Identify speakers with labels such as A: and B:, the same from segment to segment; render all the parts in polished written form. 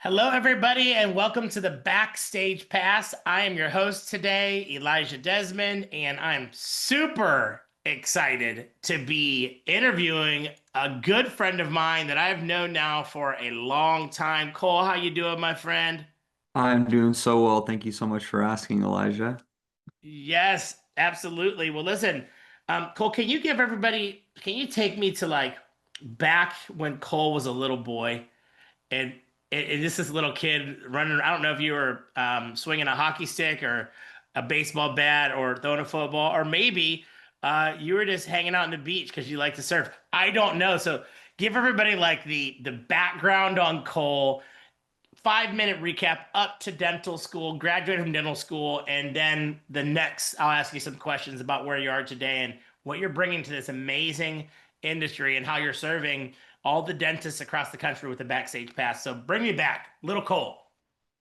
A: Hello, everybody, and welcome to the Backstage Pass. I am your host today, Elijah Desmond, and I'm super excited to be interviewing a good friend of mine that I've known now for a long time. Cole, how you doing, my friend?
B: I'm doing so well. Thank you so much for asking, Elijah.
A: Yes, absolutely. Well, listen, Cole, can you take me to like back when Cole was a little boy? and and this little kid running. I don't know if you were swinging a hockey stick or a baseball bat or throwing a football, or maybe you were just hanging out on the beach because you like to surf. I don't know. So give everybody like the background on Cole. 5 minute recap up to dental school, graduated from dental school, and then the next, I'll ask you some questions about where you are today and what you're bringing to this amazing industry and how you're serving all the dentists across the country with the Backstage Pass. So bring me back, little Cole.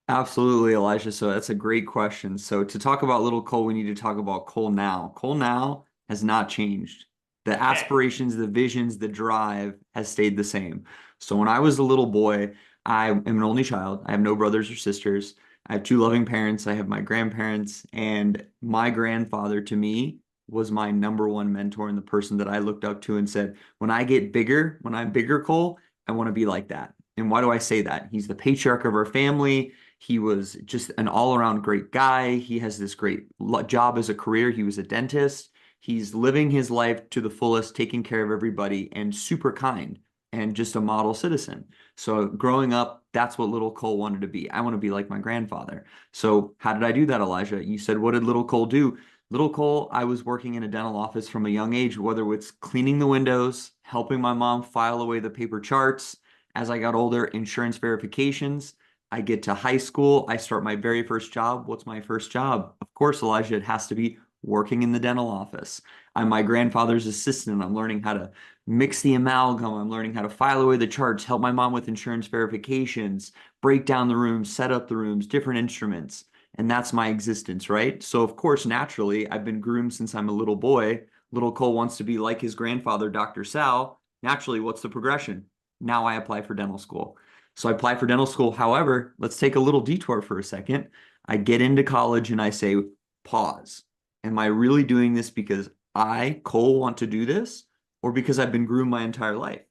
B: Absolutely, Elijah. So that's a great question. So to talk about little Cole, we need to talk about Cole now. Cole now has not changed. The
A: Okay.
B: aspirations, the visions, the drive has stayed the same. So when I was a little boy, I am an only child. I have no brothers or sisters. I have two loving parents. I have my grandparents, and my grandfather to me was my number one mentor and the person that I looked up to and said, when I get bigger, when I'm bigger, Cole, I want to be like that. And why do I say that? He's the patriarch of our family. He was just an all-around great guy. He has this great job as a career. He was a dentist. He's living his life to the fullest, taking care of everybody, and super kind and just a model citizen. So growing up, that's what little Cole wanted to be. I want to be like my grandfather. So how did I do that, Elijah? You said, what did little Cole do? Little Cole, I was working in a dental office from a young age, whether it's cleaning the windows, helping my mom file away the paper charts. As I got older, insurance verifications. I get to high school. I start my very first job. What's my first job? Of course, Elijah, it has to be working in the dental office. I'm my grandfather's assistant. I'm learning how to mix the amalgam. I'm learning how to file away the charts, help my mom with insurance verifications, break down the rooms, set up the rooms, different instruments. And that's my existence, right? So, of course, naturally, I've been groomed since I'm a little boy. Little Cole wants to be like his grandfather, Dr. Sal. Naturally, what's the progression? Now I apply for dental school. So I apply for dental school. However, let's take a little detour for a second. I get into college and I say, pause. Am I really doing this because I, Cole, want to do this or because I've been groomed my entire life?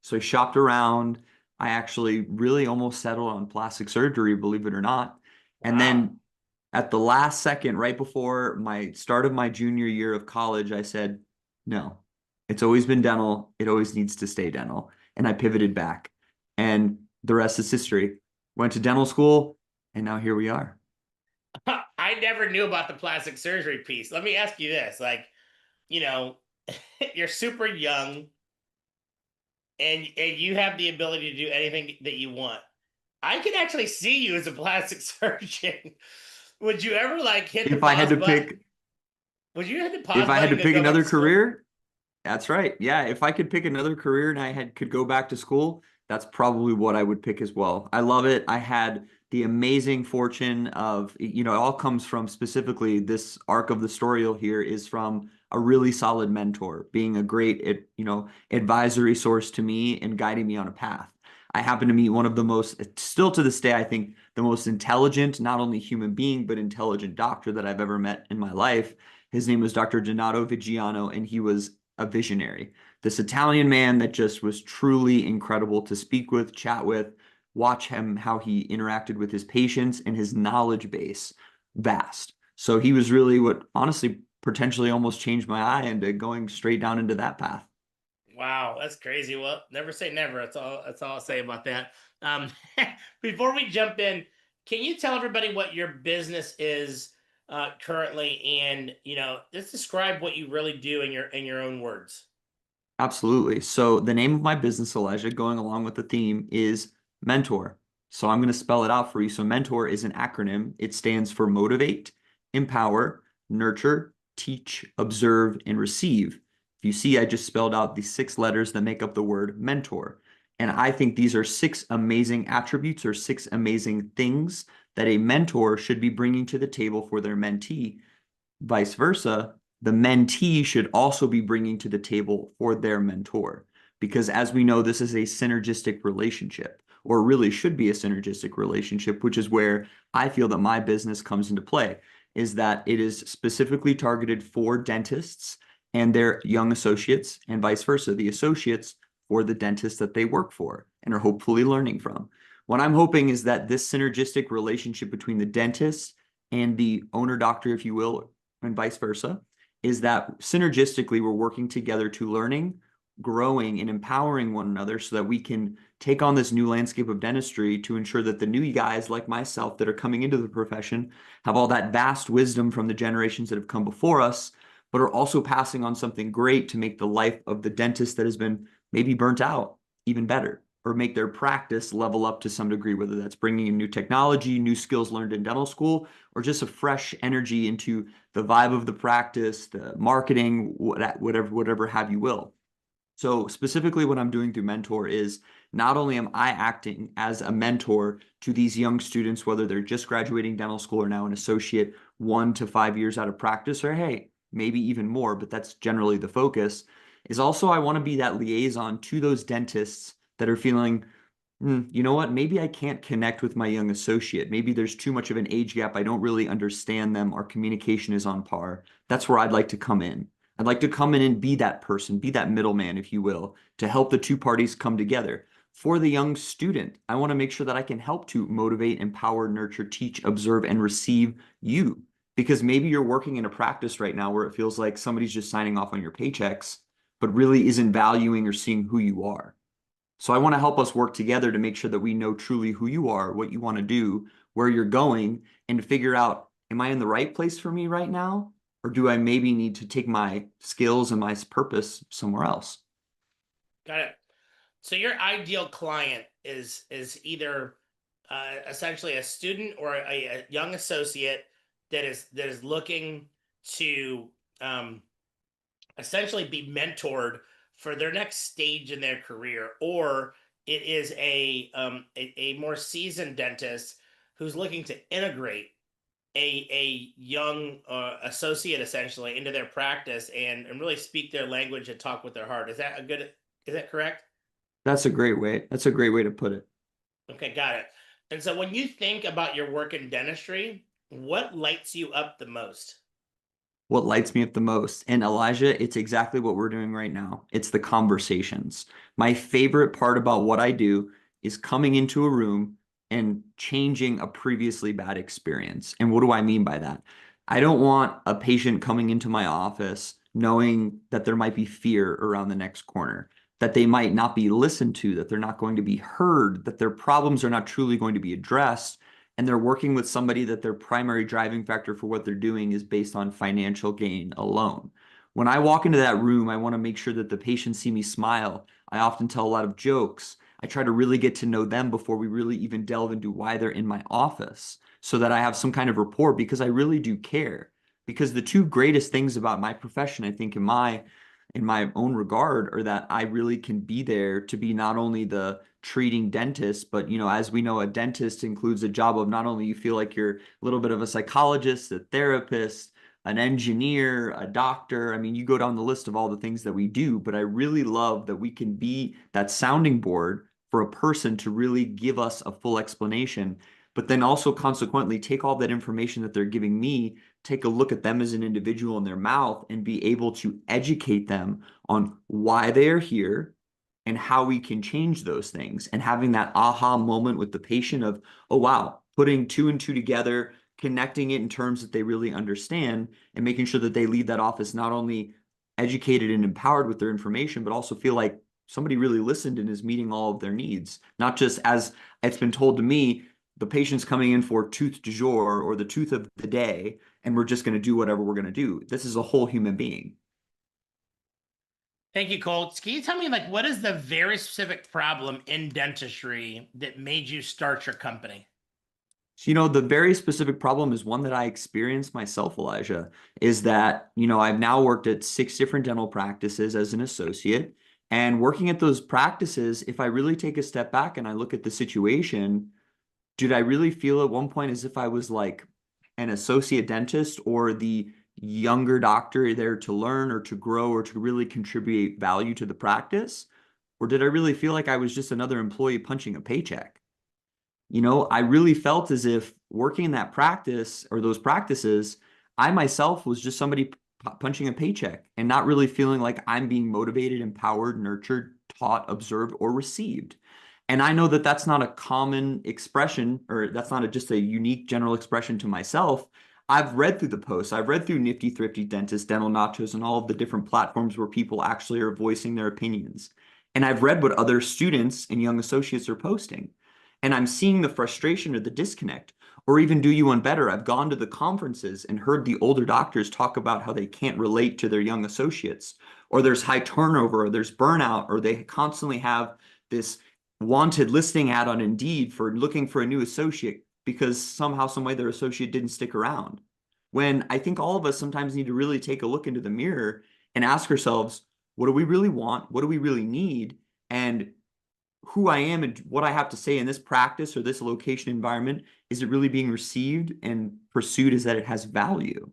B: So I shopped around. I actually really almost settled on plastic surgery, believe it or not. And
A: Wow.
B: then at the last second, right before my start of my junior year of college, I said, no, it's always been dental. It always needs to stay dental. And I pivoted back. And the rest is history. Went to dental school, and now here we are.
A: I never knew about the plastic surgery piece. Let me ask you this. Like, you know, you're super young and you have the ability to do anything that you want. I could actually see you as a plastic surgeon. Would you ever like hit the
B: If I had
A: pause
B: to
A: button?
B: pick,
A: Would you hit the
B: if
A: pause
B: I had
A: button
B: to
A: and
B: pick
A: go back
B: another
A: to school?
B: career, that's right. Yeah, if I could pick another career and I had could go back to school, that's probably what I would pick as well. I love it. I had the amazing fortune of, it all comes from specifically this arc of the story you'll hear is from a really solid mentor, being a great, advisory source to me and guiding me on a path. I happen to meet one of the most, still to this day, I think the most intelligent, not only human being, but intelligent doctor that I've ever met in my life. His name was Dr. Donato Vigiano, and he was a visionary. This Italian man that just was truly incredible to speak with, chat with, watch him, how he interacted with his patients and his knowledge base, vast. So he was really what honestly potentially almost changed my eye into going straight down into that path.
A: Wow, that's crazy. Well, never say never. That's all I'll say about that. Um, before we jump in, can you tell everybody what your business is currently, and just describe what you really do in your own words?
B: Absolutely. So the name of my business, Elijah, going along with the theme is Mentor. So I'm going to spell it out for you. So Mentor is an acronym. It stands for motivate, empower, nurture, teach, observe, and receive. If you see, I just spelled out the six letters that make up the word mentor. And I think these are six amazing attributes or six amazing things that a mentor should be bringing to the table for their mentee. Vice versa, the mentee should also be bringing to the table for their mentor. because as we know, this is a synergistic relationship, or really should be a synergistic relationship, which is where I feel that my business comes into play, is that it is specifically targeted for dentists and their young associates, and vice versa, the associates for the dentists that they work for and are hopefully learning from. What I'm hoping is that this synergistic relationship between the dentist and the owner doctor, if you will, and vice versa, is that synergistically we're working together to learning, growing, and empowering one another so that we can take on this new landscape of dentistry to ensure that the new guys like myself that are coming into the profession have all that vast wisdom from the generations that have come before us, but are also passing on something great to make the life of the dentist that has been maybe burnt out even better, or make their practice level up to some degree, whether that's bringing in new technology, new skills learned in dental school, or just a fresh energy into the vibe of the practice, the marketing, whatever have you will. So specifically what I'm doing through Mentor is not only am I acting as a mentor to these young students, whether they're just graduating dental school or now an associate 1 to 5 years out of practice, or hey, maybe even more, but that's generally the focus, is also I want to be that liaison to those dentists that are feeling, you know what? Maybe I can't connect with my young associate. Maybe there's too much of an age gap. I don't really understand them. Our communication is on par. That's where I'd like to come in. I'd like to come in and be that person, be that middleman, if you will, to help the two parties come together. For the young student, I want to make sure that I can help to motivate, empower, nurture, teach, observe, and receive you. Because maybe you're working in a practice right now where it feels like somebody's just signing off on your paychecks, but really isn't valuing or seeing who you are. So I want to help us work together to make sure that we know truly who you are, what you want to do, where you're going, and to figure out, am I in the right place for me right now? Or do I maybe need to take my skills and my purpose somewhere else?
A: Got it. So your ideal client is either essentially a student or a young associate that is looking to um, essentially be mentored for their next stage in their career, or it is a more seasoned dentist who's looking to integrate a young associate essentially into their practice and really speak their language and talk with their heart. Is that correct?
B: That's a great way. That's a great way to put it.
A: Okay, got it. And so when you think about your work in dentistry, what lights you up the most?
B: What lights me up the most. And Elijah, it's exactly what we're doing right now. It's the conversations. My favorite part about what I do is coming into a room and changing a previously bad experience. And what do I mean by that? I don't want a patient coming into my office knowing that there might be fear around the next corner, that they might not be listened to, that they're not going to be heard, that their problems are not truly going to be addressed, and they're working with somebody that their primary driving factor for what they're doing is based on financial gain alone. When I walk into that room, I want to make sure that the patients see me smile. I often tell a lot of jokes. I try to really get to know them before we really even delve into why they're in my office so that I have some kind of rapport because I really do care. Because the two greatest things about my profession, I think, in my own regard, are that I really can be there to be not only the treating dentist, but as we know, a dentist includes a job of not only you feel like you're a little bit of a psychologist, a therapist, an engineer, a doctor. I mean, you go down the list of all the things that we do, but I really love that we can be that sounding board for a person to really give us a full explanation, but then also consequently take all that information that they're giving me, take a look at them as an individual in their mouth, and be able to educate them on why they're here and how we can change those things. And having that aha moment with the patient of, oh, wow, putting two and two together, connecting it in terms that they really understand, and making sure that they leave that office not only educated and empowered with their information, but also feel like somebody really listened and is meeting all of their needs. Not just as it's been told to me, the patient's coming in for tooth du jour or the tooth of the day, and we're just going to do whatever we're going to do. This is a whole human being.
A: Thank you, Cole. Can you tell me, like, what is the very specific problem in dentistry that made you start your company?
B: So, the very specific problem is one that I experienced myself, Elijah, is that, I've now worked at 6 different dental practices as an associate. And working at those practices, if I really take a step back and I look at the situation, did I really feel at one point as if I was like an associate dentist or the younger doctor there to learn or to grow or to really contribute value to the practice? Or did I really feel like I was just another employee punching a paycheck? I really felt as if working in that practice or those practices, I myself was just somebody punching a paycheck and not really feeling like I'm being motivated, empowered, nurtured, taught, observed, or received. And I know that that's not a common expression, or that's not just a unique general expression to myself. I've read through the posts. I've read through Nifty Thrifty Dentist, Dental Nachos, and all of the different platforms where people actually are voicing their opinions. And I've read what other students and young associates are posting. And I'm seeing the frustration or the disconnect. Or even do you one better, I've gone to the conferences and heard the older doctors talk about how they can't relate to their young associates, or there's high turnover, or there's burnout, or they constantly have this wanted listing ad on Indeed for looking for a new associate because somehow, some way their associate didn't stick around. When I think all of us sometimes need to really take a look into the mirror and ask ourselves, what do we really want? What do we really need? And who I am and what I have to say in this practice or this location environment, is it really being received and pursued is that it has value?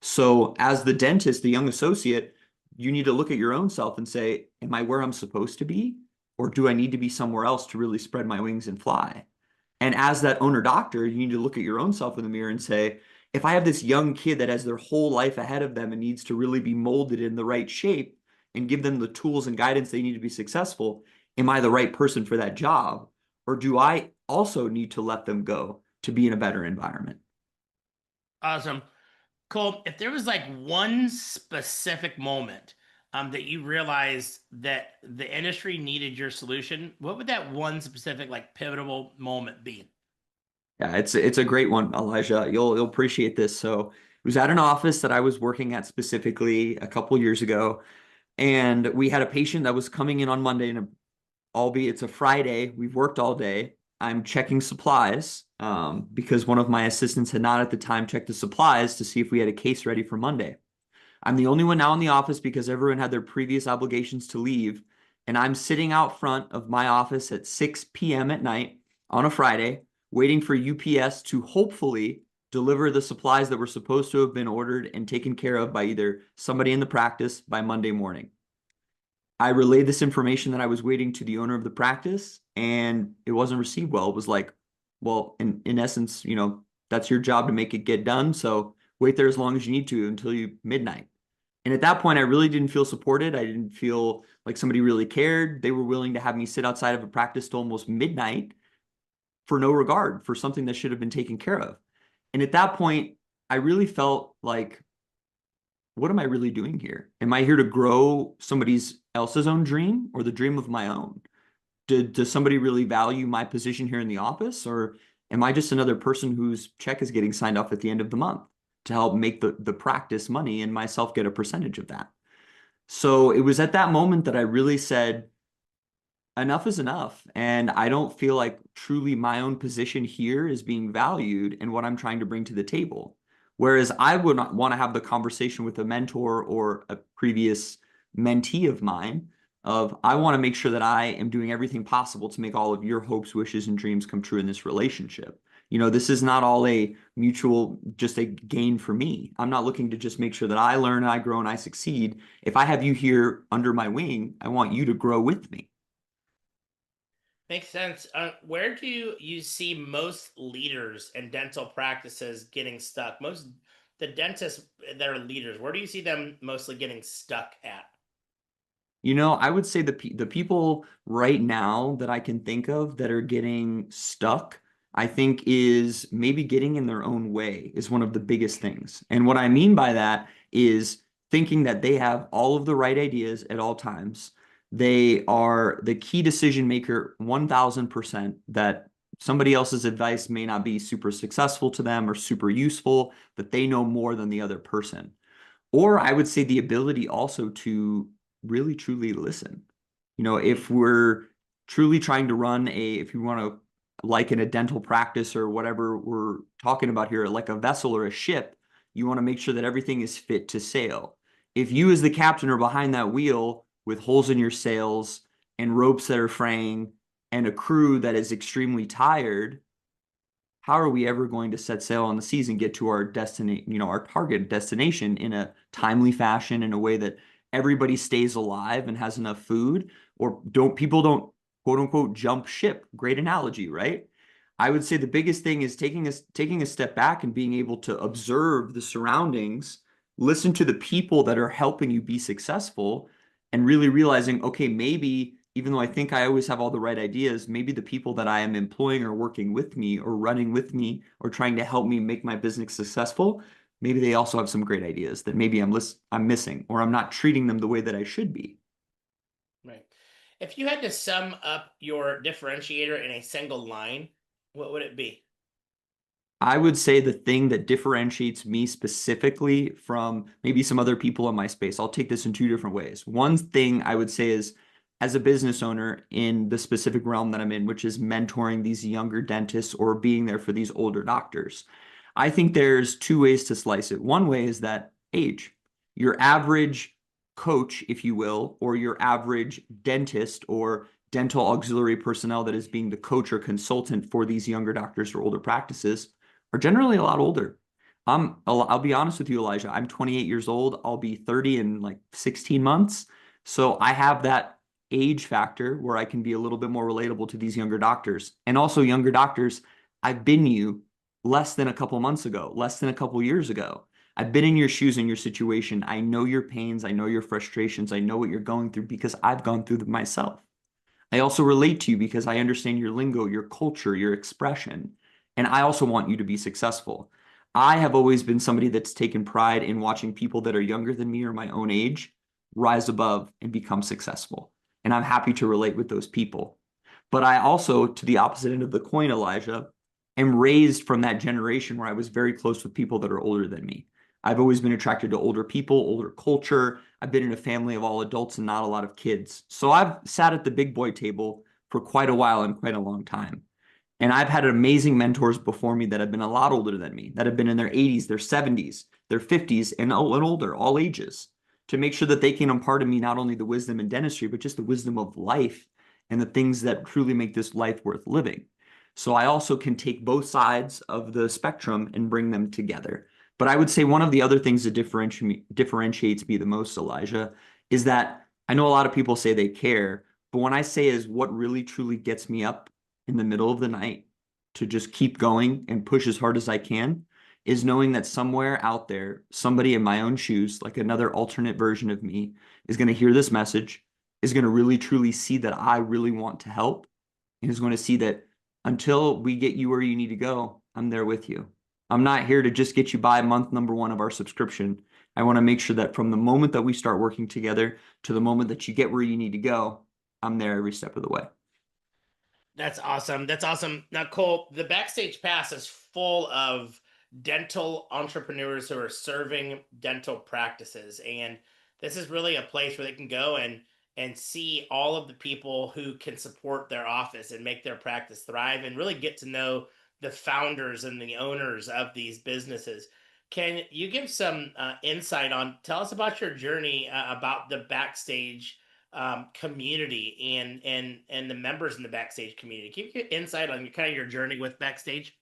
B: So as the dentist, the young associate, you need to look at your own self and say, am I where I'm supposed to be? Or do I need to be somewhere else to really spread my wings and fly? And as that owner doctor, you need to look at your own self in the mirror and say, if I have this young kid that has their whole life ahead of them and needs to really be molded in the right shape and give them the tools and guidance they need to be successful, am I the right person for that job? Or do I also need to let them go to be in a better environment?
A: Awesome. Cole, if there was like one specific moment that you realized that the industry needed your solution, what would that one specific like pivotal moment be?
B: Yeah, it's a great one, Elijah. You'll appreciate this. So it was at an office that I was working at specifically a couple years ago, and we had a patient that was coming in on Monday, and albeit it's a Friday, we've worked all day. I'm checking supplies because one of my assistants had not at the time checked the supplies to see if we had a case ready for Monday. I'm the only one now in the office because everyone had their previous obligations to leave. And I'm sitting out front of my office at 6 p.m. at night on a Friday, waiting for UPS to hopefully deliver the supplies that were supposed to have been ordered and taken care of by either somebody in the practice by Monday morning. I relayed this information that I was waiting to the owner of the practice, and it wasn't received well. It was like, well, in essence, that's your job to make it get done. So wait there as long as you need to until midnight. And at that point, I really didn't feel supported. I didn't feel like somebody really cared. They were willing to have me sit outside of a practice till almost midnight for no regard for something that should have been taken care of. And at that point, I really felt like, what am I really doing here? Am I here to grow somebody's else's own dream or the dream of my own? Does somebody really value my position here in the office, or am I just another person whose check is getting signed off at the end of the month to help make the practice money and myself get a percentage of that? So it was at that moment that I really said, enough is enough. And I don't feel like truly my own position here is being valued in what I'm trying to bring to the table. Whereas I would not want to have the conversation with a mentor or a previous mentee of mine of, I want to make sure that I am doing everything possible to make all of your hopes, wishes, and dreams come true in this relationship. This is not all a mutual, just a gain for me. I'm not looking to just make sure that I learn, I grow, and I succeed. If I have you here under my wing, I want you to grow with me.
A: Makes sense. Where do you see most leaders and dental practices getting stuck? Most the dentists that are leaders, where do you see them mostly getting stuck at?
B: I would say the people right now that I can think of that are getting stuck, I think is maybe getting in their own way is one of the biggest things. And what I mean by that is thinking that they have all of the right ideas at all times. They are the key decision maker 1000%, that somebody else's advice may not be super successful to them or super useful, but they know more than the other person. Or I would say the ability also to really truly listen. If we're truly trying to run if you want to liken a dental practice or whatever we're talking about here, like a vessel or a ship, you want to make sure that everything is fit to sail. If you, as the captain, are behind that wheel with holes in your sails and ropes that are fraying and a crew that is extremely tired, how are we ever going to set sail on the seas and get to our our target destination in a timely fashion, in a way that everybody stays alive and has enough food? or don't people don't quote unquote jump ship. Great analogy, right? I would say the biggest thing is taking a step back and being able to observe the surroundings, listen to the people that are helping you be successful, and really realizing, okay, maybe even though I think I always have all the right ideas, maybe the people that I am employing or working with me or running with me or trying to help me make my business successful, maybe they also have some great ideas that maybe I'm missing or I'm not treating them the way that I should be.
A: Right. If you had to sum up your differentiator in a single line, what would it be?
B: I would say the thing that differentiates me specifically from maybe some other people in my space, I'll take this in two different ways. One thing I would say is, as a business owner in the specific realm that I'm in, which is mentoring these younger dentists or being there for these older doctors, I think there's two ways to slice it. One way is that age. Your average coach, if you will, or your average dentist or dental auxiliary personnel that is being the coach or consultant for these younger doctors or older practices are generally a lot older. I'll be honest with you, Elijah. I'm 28 years old. I'll be 30 in like 16 months. So I have that age factor where I can be a little bit more relatable to these younger doctors. And also younger doctors, I've been you less than a couple months ago, less than a couple years ago. I've been in your shoes in your situation. I know your pains. I know your frustrations. I know what you're going through because I've gone through them myself. I also relate to you because I understand your lingo, your culture, your expression, and I also want you to be successful. I have always been somebody that's taken pride in watching people that are younger than me or my own age rise above and become successful. And I'm happy to relate with those people. But I also, to the opposite end of the coin, Elijah, am raised from that generation where I was very close with people that are older than me. I've always been attracted to older people, older culture. I've been in a family of all adults and not a lot of kids. So I've sat at the big boy table for quite a while and quite a long time. And I've had amazing mentors before me that have been a lot older than me, that have been in their 80s, their 70s, their 50s, and older, all ages, to make sure that they can impart in me not only the wisdom in dentistry, but just the wisdom of life and the things that truly make this life worth living. So I also can take both sides of the spectrum and bring them together. But I would say one of the other things that differentiates me the most, Elijah, is that I know a lot of people say they care, but when I say is what really truly gets me up in the middle of the night to just keep going and push as hard as I can is knowing that somewhere out there, somebody in my own shoes, like another alternate version of me, is going to hear this message, is going to really truly see that I really want to help, and is going to see that until we get you where you need to go, I'm there with you. I'm not here to just get you by month number one of our subscription. I want to make sure that from the moment that we start working together to the moment that you get where you need to go, I'm there every step of the way.
A: That's awesome. That's awesome. Now, Cole, the Backstage Pass is full of dental entrepreneurs who are serving dental practices, and this is really a place where they can go and see all of the people who can support their office and make their practice thrive, and really get to know the founders and the owners of these businesses. Can you give some insight on? Tell us about your journey about the Backstage community and the members in the Backstage community. Can you give insight on kind of your journey with Backstage?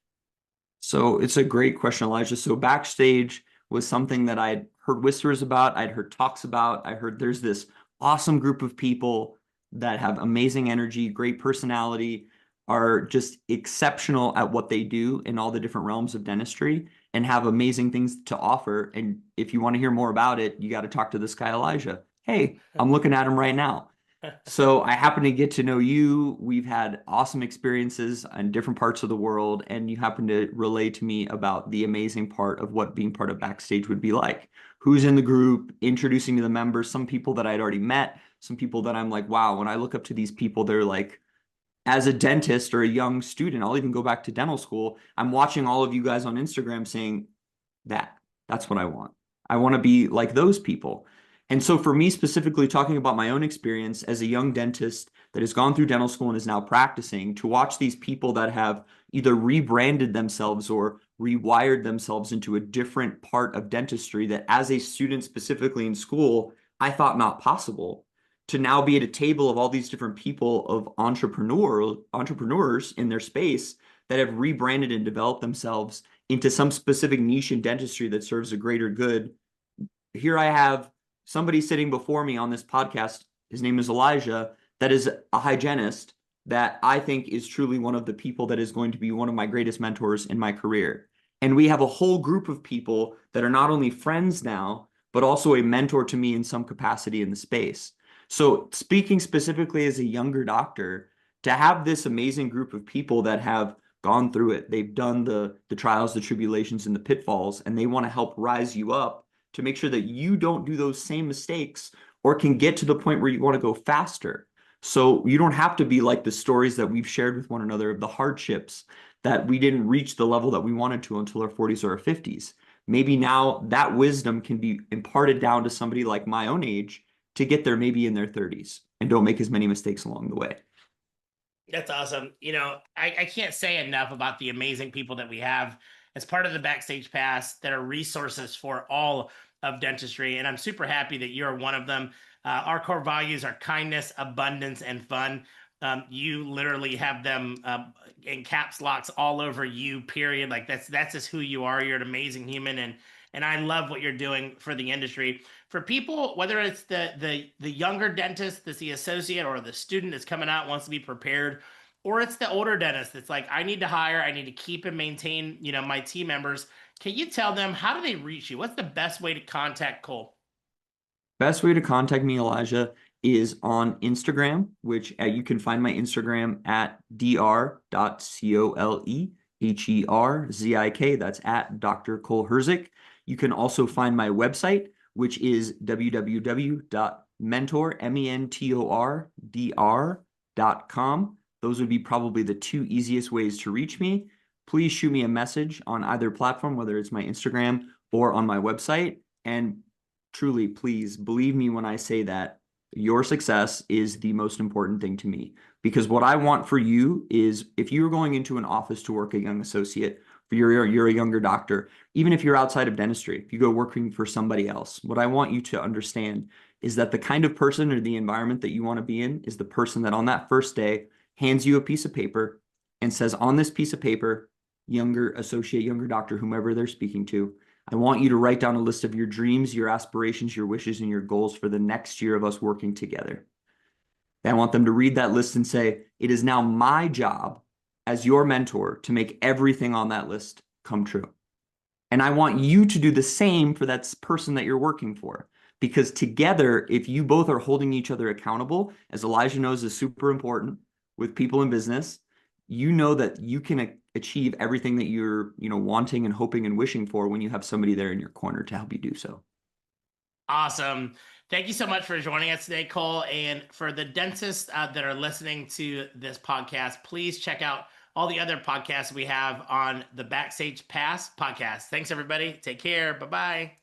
B: So it's a great question, Elijah. So backstage was something that I'd heard whispers about, I'd heard talks about. I heard there's this awesome group of people that have amazing energy, great personality, are just exceptional at what they do in all the different realms of dentistry and have amazing things to offer. And if you want to hear more about it, you got to talk to this guy, Elijah. Hey, I'm looking at him right now. So I happen to get to know you. We've had awesome experiences in different parts of the world, and you happen to relay to me about the amazing part of what being part of Backstage would be like. Who's in the group, introducing to the members, some people that I'd already met, some people that I'm like, wow, when I look up to these people, they're like, as a dentist or a young student, I'll even go back to dental school. I'm watching all of you guys on Instagram saying that. That's what I want. I want to be like those people. And so for me specifically, talking about my own experience as a young dentist that has gone through dental school and is now practicing, to watch these people that have either rebranded themselves or rewired themselves into a different part of dentistry that as a student specifically in school, I thought not possible, to now be at a table of all these different people of entrepreneurs in their space that have rebranded and developed themselves into some specific niche in dentistry that serves a greater good. Here I have somebody sitting before me on this podcast. His name is Elijah, that is a hygienist that I think is truly one of the people that is going to be one of my greatest mentors in my career. And we have a whole group of people that are not only friends now, but also a mentor to me in some capacity in the space. So, speaking specifically as a younger doctor, to have this amazing group of people that have gone through it, they've done the trials, the tribulations, and the pitfalls, and they want to help rise you up to make sure that you don't do those same mistakes or can get to the point where you want to go faster. So you don't have to be like the stories that we've shared with one another of the hardships that we didn't reach the level that we wanted to until our 40s or our 50s. Maybe now that wisdom can be imparted down to somebody like my own age to get there maybe in their 30s and don't make as many mistakes along the way.
A: That's awesome. I can't say enough about the amazing people that we have as part of the Backstage Pass that are resources for all of dentistry. And I'm super happy that you're one of them. Our core values are kindness, abundance, and fun. You literally have them in caps locks all over you, period. Like that's just who you are. You're an amazing human. And I love what you're doing for the industry. For people, whether it's the younger dentist that's the associate or the student that's coming out wants to be prepared, or it's the older dentist that's like, I need to hire, I need to keep and maintain, my team members. Can you tell them, how do they reach you? What's the best way to contact Cole?
B: Best way to contact me, Elijah, is on Instagram, which you can find my Instagram at dr.coleherzik. That's at Dr. Cole Herzik. You can also find my website, which is www.mentordr.com. Those would be probably the two easiest ways to reach me. Please shoot me a message on either platform, whether it's my Instagram or on my website. And truly, please believe me when I say that your success is the most important thing to me. Because what I want for you is if you're going into an office to work a young associate, you're a younger doctor, even if you're outside of dentistry, if you go working for somebody else, what I want you to understand is that the kind of person or the environment that you want to be in is the person that on that first day hands you a piece of paper and says, on this piece of paper, younger associate, younger doctor, whomever they're speaking to, I want you to write down a list of your dreams, your aspirations, your wishes, and your goals for the next year of us working together. I want them to read that list and say, it is now my job as your mentor to make everything on that list come true. And I want you to do the same for that person that you're working for. Because together, if you both are holding each other accountable, as Elijah knows is super important with people in business, you know that you can achieve everything that you're, wanting and hoping and wishing for when you have somebody there in your corner to help you do so.
A: Awesome. Thank you so much for joining us today, Cole. And for the dentists that are listening to this podcast, please check out all the other podcasts we have on the Backstage Pass podcast. Thanks, everybody. Take care. Bye bye.